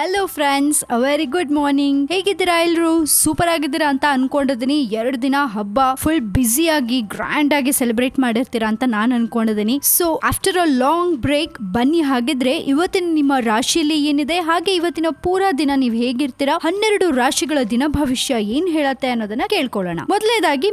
Hello friends, very good morning. ಹೇಗಿದ್ದೀರಾ ಎಲ್ರು? Super ಆಗಿದ್ದೀರಾ ಅಂತ ಅನ್ಕೊಂಡಿದ್ದೀನಿ. 2 ದಿನ ಹಬ್ಬ ಫುಲ್ ಬ್ಯುಸಿ ಆಗಿ ಗ್ರ್ಯಾಂಡ್ ಆಗಿ ಸೆಲೆಬ್ರೇಟ್ ಮಾಡಿರ್ತೀರಾ ಅಂತ ನಾನು ಅನ್ಕೊಂಡಿದ್ದೀನಿ. So after a long break ಬನ್ನಿ, ಹಾಗಿದ್ರೆ ಇವತ್ತಿನ ನಿಮ್ಮ ರಾಶಿಯಲ್ಲಿ ಏನಿದೆ, ಹಾಗೆ ಇವತ್ತಿನ ಪೂರಾ ದಿನ ನೀವು ಹೇಗಿರ್ತೀರಾ, 12 ರಾಶಿಗಳ ದಿನ ಭವಿಷ್ಯ ಏನ್ ಹೇಳತ್ತೆ ಅನ್ನೋದನ್ನ ಕೇಳ್ಕೊಳ್ಳೋಣ. ಮೊದಲನೇದಾಗಿ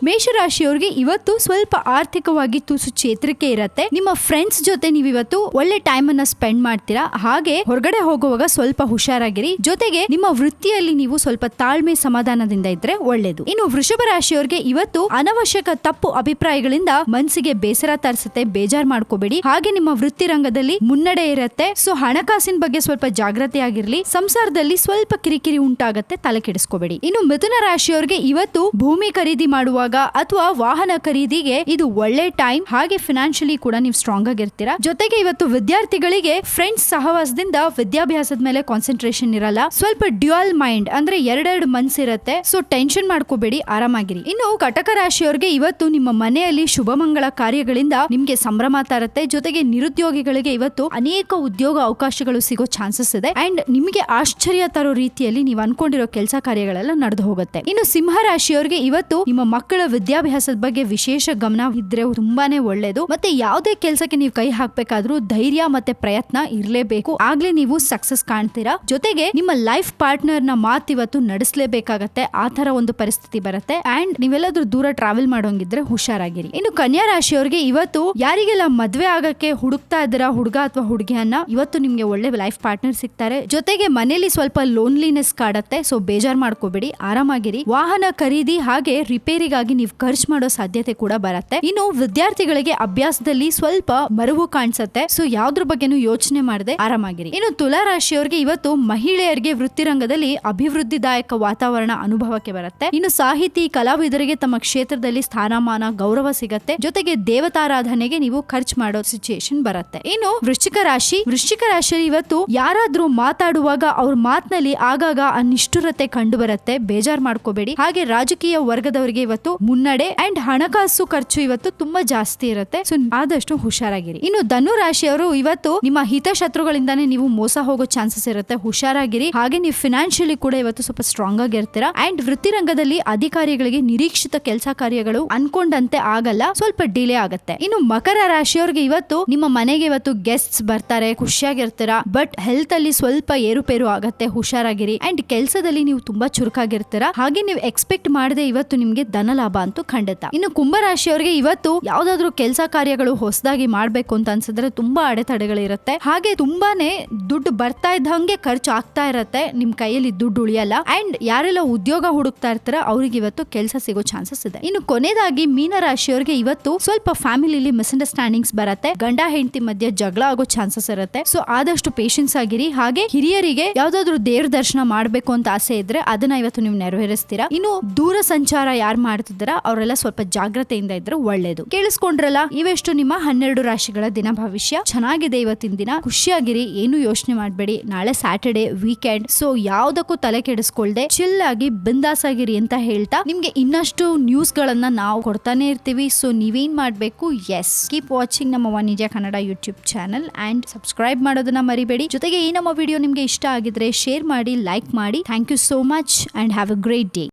ಮೇಷರಾಶಿಯವ್ರಿಗೆ ಇವತ್ತು ಸ್ವಲ್ಪ ಆರ್ಥಿಕವಾಗಿ ತುಸು ಚೇತರಿಕೆ ಇರತ್ತೆ. ನಿಮ್ಮ ಫ್ರೆಂಡ್ಸ್ ಜೊತೆ ನೀವು ಇವತ್ತು ಒಳ್ಳೆ ಟೈಮ್ ಅನ್ನ ಸ್ಪೆಂಡ್ ಮಾಡ್ತೀರಾ. ಹಾಗೆ ಹೊರಗಡೆ ಹೋಗುವಾಗ ಸ್ವಲ್ಪ ಹುಷಾರಾಗಿರಿ. ಜೊತೆಗೆ ನಿಮ್ಮ ವೃತ್ತಿಯಲ್ಲಿ ನೀವು ಸ್ವಲ್ಪ ತಾಳ್ಮೆ ಸಮಾಧಾನದಿಂದ ಇದ್ರೆ ಒಳ್ಳೇದು. ಇನ್ನು ವೃಷಭ ರಾಶಿಯವರಿಗೆ ಇವತ್ತು ಅನವಶ್ಯಕ ತಪ್ಪು ಅಭಿಪ್ರಾಯಗಳಿಂದ ಮನಸ್ಸಿಗೆ ಬೇಸರ ತರಿಸುತ್ತೆ. ಬೇಜಾರ್ ಮಾಡ್ಕೋಬೇಡಿ. ಹಾಗೆ ನಿಮ್ಮ ವೃತ್ತಿ ರಂಗದಲ್ಲಿ ಮುನ್ನಡೆ ಇರುತ್ತೆ. ಸೊ ಹಣಕಾಸಿನ ಬಗ್ಗೆ ಸ್ವಲ್ಪ ಜಾಗೃತಿಯಾಗಿರ್ಲಿ. ಸಂಸಾರದಲ್ಲಿ ಸ್ವಲ್ಪ ಕಿರಿಕಿರಿ ಉಂಟಾಗತ್ತೆ, ತಲೆ ಕೆಡಿಸ್ಕೋಬೇಡಿ. ಇನ್ನು ಮಿಥುನ ರಾಶಿಯವರಿಗೆ ಇವತ್ತು ಭೂಮಿ ಖರೀದಿ ಮಾಡುವಾಗ ಅಥವಾ ವಾಹನ ಖರೀದಿಗೆ ಇದು ಒಳ್ಳೆ ಟೈಮ್. ಹಾಗೆ ಫಿನಾನ್ಷಿಯಲಿ ಕೂಡ ನೀವು ಸ್ಟ್ರಾಂಗ್ ಆಗಿರ್ತೀರಾ. ಜೊತೆಗೆ ಇವತ್ತು ವಿದ್ಯಾರ್ಥಿಗಳಿಗೆ ಫ್ರೆಂಡ್ಸ್ ಸಹವಾಸದಿಂದ ವಿದ್ಯಾಭ್ಯಾಸದ ಮೇಲೆ ಕಾನ್ಸಂಟ್ರೇಷನ್ ಇರಲ್ಲ. ಸ್ವಲ್ಪ ಡ್ಯುಯಲ್ ಮೈಂಡ್ ಅಂದ್ರೆ ಎರಡೆರಡು ಮನ್ಸ್ ಇರುತ್ತೆ. ಸೊ ಟೆನ್ಷನ್ ಮಾಡ್ಕೋಬೇಡಿ, ಆರಾಮಾಗಿರಿ. ಇನ್ನು ಕಟಕ ರಾಶಿಯವರಿಗೆ ಇವತ್ತು ನಿಮ್ಮ ಮನೆಯಲ್ಲಿ ಶುಭ ಮಂಗಳ ಕಾರ್ಯಗಳಿಂದ ನಿಮ್ಗೆ ಸಂಭ್ರಮ ತರುತ್ತೆ. ಜೊತೆಗೆ ನಿರುದ್ಯೋಗಿಗಳಿಗೆ ಇವತ್ತು ಅನೇಕ ಉದ್ಯೋಗ ಅವಕಾಶಗಳು ಸಿಗೋ ಚಾನ್ಸಸ್ ಇದೆ. ಅಂಡ್ ನಿಮಗೆ ಆಶ್ಚರ್ಯ ತರೋ ರೀತಿಯಲ್ಲಿ ನೀವು ಅನ್ಕೊಂಡಿರೋ ಕೆಲಸ ಕಾರ್ಯಗಳೆಲ್ಲ ನಡೆದು ಹೋಗುತ್ತೆ. ಇನ್ನು ಸಿಂಹ ರಾಶಿಯವರಿಗೆ ಇವತ್ತು ನಿಮ್ಮ ಮಕ್ಕಳ ವಿದ್ಯಾಭ್ಯಾಸದ ಬಗ್ಗೆ ವಿಶೇಷ ಗಮನ ಇದ್ರೆ ತುಂಬಾನೇ ಒಳ್ಳೇದು. ಮತ್ತೆ ಯಾವುದೇ ಕೆಲಸಕ್ಕೆ ನೀವು ಕೈ ಹಾಕ್ಬೇಕಾದ್ರೂ ಧೈರ್ಯ ಮತ್ತೆ ಪ್ರಯತ್ನ ಇರ್ಲೇಬೇಕು. ಆಗ್ಲೇ ನೀವು ಸಕ್ಸಸ್ ಕಾಣ್ತೀರಾ. ಜೊತೆಗೆ ನಿಮ್ಮ ಲೈಫ್ ಪಾರ್ಟ್ನರ್ ನ ಮಾತು ಇವತ್ತು ನಡೆಸಲೇಬೇಕಾಗತ್ತೆ. ಆ ತರ ಒಂದು ಪರಿಸ್ಥಿತಿ ಬರುತ್ತೆ. ಅಂಡ್ ನೀವೆಲ್ಲಾದ್ರೂ ದೂರ ಟ್ರಾವೆಲ್ ಮಾಡೋಂಗಿದ್ರೆ ಹುಷಾರಾಗಿರಿ. ಇನ್ನು ಕನ್ಯಾ ರಾಶಿಯವರಿಗೆ ಇವತ್ತು ಯಾರಿಗೆಲ್ಲ ಮದ್ವೆ ಆಗಕ್ಕೆ ಹುಡುಕ್ತಾ ಇದ್ದೀರಾ ಹುಡುಗ ಅಥವಾ ಹುಡುಗಿಯನ್ನ, ಇವತ್ತು ನಿಮ್ಗೆ ಒಳ್ಳೆ ಲೈಫ್ ಪಾರ್ಟ್ನರ್ ಸಿಗ್ತಾರೆ. ಜೊತೆಗೆ ಮನೇಲಿ ಸ್ವಲ್ಪ ಲೋನ್ಲಿನೆಸ್ ಕಾಡತ್ತೆ. ಸೊ ಬೇಜಾರ್ ಮಾಡ್ಕೋಬೇಡಿ, ಆರಾಮಾಗಿರಿ. ವಾಹನ ಖರೀದಿ ಹಾಗೆ ರಿಪೇರಿಗಾಗಿ ನೀವು ಖರ್ಚು ಮಾಡೋ ಸಾಧ್ಯತೆ ಕೂಡ ಬರುತ್ತೆ. ಇನ್ನು ವಿದ್ಯಾರ್ಥಿಗಳಿಗೆ ಅಭ್ಯಾಸದಲ್ಲಿ ಸ್ವಲ್ಪ ಮರುವು ಕಾಣಿಸುತ್ತೆ. ಸೊ ಯಾವ್ದ್ರ ಬಗ್ಗೆನೂ ಯೋಚನೆ ಮಾಡದೆ ಆರಾಮಾಗಿರಿ. ಇನ್ನು ತುಲಾ ರಾಶಿಯವರಿಗೆ ಇವತ್ತು ಮಹಿಳೆಯರಿಗೆ ವೃತ್ತಿರಂಗದಲ್ಲಿ ಅಭಿವೃದ್ಧಿದಾಯಕ ವಾತಾವರಣ ಅನುಭವಕ್ಕೆ ಬರುತ್ತೆ. ಇನ್ನು ಸಾಹಿತಿ ಕಲಾವಿದರಿಗೆ ತಮ್ಮ ಕ್ಷೇತ್ರದಲ್ಲಿ ಸ್ಥಾನಮಾನ ಗೌರವ ಸಿಗತ್ತೆ. ಜೊತೆಗೆ ದೇವತಾರಾಧನೆಗೆ ನೀವು ಖರ್ಚು ಮಾಡೋ ಸಿಚುಯೇಷನ್ ಬರುತ್ತೆ. ಇನ್ನು ವೃಶ್ಚಿಕ ರಾಶಿಯಲ್ಲಿ ಇವತ್ತು ಯಾರಾದ್ರೂ ಮಾತಾಡುವಾಗ ಅವ್ರ ಮಾತಿನಲ್ಲಿ ಆಗಾಗ ಅನಿಷ್ಠುರತೆ ಕಂಡು ಬರುತ್ತೆ. ಬೇಜಾರ್ ಮಾಡ್ಕೋಬೇಡಿ. ಹಾಗೆ ರಾಜಕೀಯ ವರ್ಗದವರಿಗೆ ಇವತ್ತು ಮುನ್ನಡೆ ಅಂಡ್ ಹಣಕಾಸು ಖರ್ಚು ಇವತ್ತು ತುಂಬಾ ಜಾಸ್ತಿ ಇರುತ್ತೆ. ಸೊ ಆದಷ್ಟು ಹುಷಾರಾಗಿರಿ. ಇನ್ನು ಧನು ರಾಶಿಯವರು ಇವತ್ತು ನಿಮ್ಮ ಹಿತಶತ್ರುಗಳಿಂದಾನೇ ನೀವು ಮೋಸ ಹೋಗೋ ಚಾನ್ಸಸ್ ಇರುತ್ತೆ. ಹುಷಾರಾಗಿರಿ. ಹಾಗೆ ನೀವು ಫಿನಾನ್ಷಿಯಲಿ ಕೂಡ ಇವತ್ತು ಸ್ವಲ್ಪ ಸ್ಟ್ರಾಂಗ್ ಆಗಿರ್ತೀರಾ. ಅಂಡ್ ವೃತ್ತಿ ರಂಗದಲ್ಲಿ ಅಧಿಕಾರಿಗಳಿಗೆ ನಿರೀಕ್ಷಿತ ಕೆಲಸ ಕಾರ್ಯಗಳು ಅನ್ಕೊಂಡಂತೆ ಆಗಲ್ಲ, ಸ್ವಲ್ಪ ಡಿಲೇ ಆಗುತ್ತೆ. ಇನ್ನು ಮಕರ ರಾಶಿಯವರಿಗೆ ಇವತ್ತು ನಿಮ್ಮ ಮನೆಗೆ ಇವತ್ತು ಗೆಸ್ಟ್ಸ್ ಬರ್ತಾರೆ, ಖುಷಿಯಾಗಿರ್ತೀರಾ. ಬಟ್ ಹೆಲ್ತ್ ಅಲ್ಲಿ ಸ್ವಲ್ಪ ಏರುಪೇರು ಆಗತ್ತೆ, ಹುಷಾರಾಗಿರಿ. ಅಂಡ್ ಕೆಲಸದಲ್ಲಿ ನೀವು ತುಂಬಾ ಚುರುಕಾಗಿರ್ತೀರಾ. ಹಾಗೆ ನೀವು ಎಕ್ಸ್ಪೆಕ್ಟ್ ಮಾಡದೆ ಇವತ್ತು ನಿಮ್ಗೆ ಧನ ಲಾಭ ಅಂತೂ ಖಂಡಿತ. ಇನ್ನು ಕುಂಭ ರಾಶಿಯವರಿಗೆ ಇವತ್ತು ಯಾವ್ದಾದ್ರು ಕೆಲಸ ಕಾರ್ಯಗಳು ಹೊಸದಾಗಿ ಮಾಡ್ಬೇಕು ಅಂತ ಅನ್ಸಿದ್ರೆ ತುಂಬಾ ಅಡೆತಡೆಗಳಿರುತ್ತೆ. ಹಾಗೆ ತುಂಬಾನೇ ದುಡ್ಡು ಬರ್ತಾ ಇದ್ದಂಗೆ ಖರ್ಚು ಆಗ್ತಾ ಇರತ್ತೆ. ನಿಮ್ ಕೈಯಲ್ಲಿ ದುಡ್ಡು ಉಳಿಯಲ್ಲ. ಅಂಡ್ ಯಾರೆಲ್ಲ ಉದ್ಯೋಗ ಹುಡುಕ್ತಾ ಇರ್ತಾರ ಅವ್ರಿಗೆ ಇವತ್ತು ಕೆಲಸ ಸಿಗೋ ಚಾನ್ಸಸ್ ಇದೆ. ಇನ್ನು ಕೊನೆಯದಾಗಿ ಮೀನ ರಾಶಿಯವರಿಗೆ ಇವತ್ತು ಸ್ವಲ್ಪ ಫ್ಯಾಮಿಲಿಲಿ ಮಿಸ್ಅಂಡರ್ಸ್ಟ್ಯಾಂಡಿಂಗ್ಸ್ ಬರುತ್ತೆ. ಗಂಡ ಹೆಂಡತಿ ಮಧ್ಯೆ ಜಗಳ ಆಗೋ ಚಾನ್ಸಸ್ ಇರುತ್ತೆ. ಸೊ ಆದಷ್ಟು ಪೇಷನ್ಸ್ ಆಗಿರಿ. ಹಾಗೆ ಹಿರಿಯರಿಗೆ ಯಾವ್ದಾದ್ರು ದೇವ್ರ ದರ್ಶನ ಮಾಡ್ಬೇಕು ಅಂತ ಆಸೆ ಇದ್ರೆ ಅದನ್ನ ಇವತ್ತು ನೀವು ನೆರವೇರಿಸ್ತೀರಾ. ಇನ್ನು ದೂರ ಸಂಚಾರ ಯಾರು ಮಾಡ್ತಿದ್ದೀರಾ ಅವರೆಲ್ಲ ಸ್ವಲ್ಪ ಜಾಗ್ರತೆಯಿಂದ ಇದ್ರೆ ಒಳ್ಳೇದು. ಕೇಳಿಸ್ಕೊಂಡ್ರಲ್ಲ, ಇವೆಷ್ಟು ನಿಮ್ಮ 12 ರಾಶಿಗಳ ದಿನ ಭವಿಷ್ಯ. ಚೆನ್ನಾಗಿದೆ ಇವತ್ತಿನ ದಿನ, ಖುಷಿಯಾಗಿರಿ. ಏನು ಯೋಚನೆ ಮಾಡ್ಬೇಡಿ. ನಾಳೆ ಸ್ಯಾಟರ್ಡೆ ವೀಕೆಂಡ್. ಸೊ ಯಾವ್ದಕ್ಕೂ ತಲೆ ಕೆಡಿಸ್ಕೊಳ್ದೆ ಚಿಲ್ ಆಗಿ ಬಿಂದಾಸ್ ಆಗಿರಿ ಅಂತ ಹೇಳ್ತಾ ನಿಮ್ಗೆ ಇನ್ನಷ್ಟು ನ್ಯೂಸ್ ಗಳನ್ನ ನಾವು ಕೊಡ್ತಾನೆ ಇರ್ತೀವಿ. ಸೊ ನೀವೇನ್ ಮಾಡ್ಬೇಕು, ಎಸ್ ಕೀಪ್ ವಾಚಿಂಗ್ ನಮ್ಮ one India Kannada YouTube channel and subscribe ಮಾಡೋದನ್ನ ಮರಿಬೇಡಿ. ಜೊತೆಗೆ ಈ ನಮ್ಮ ವಿಡಿಯೋ ನಿಮ್ಗೆ ಇಷ್ಟ ಆಗಿದ್ರೆ ಶೇರ್ ಮಾಡಿ, ಲೈಕ್ ಮಾಡಿ. Thank you so much and have a great day.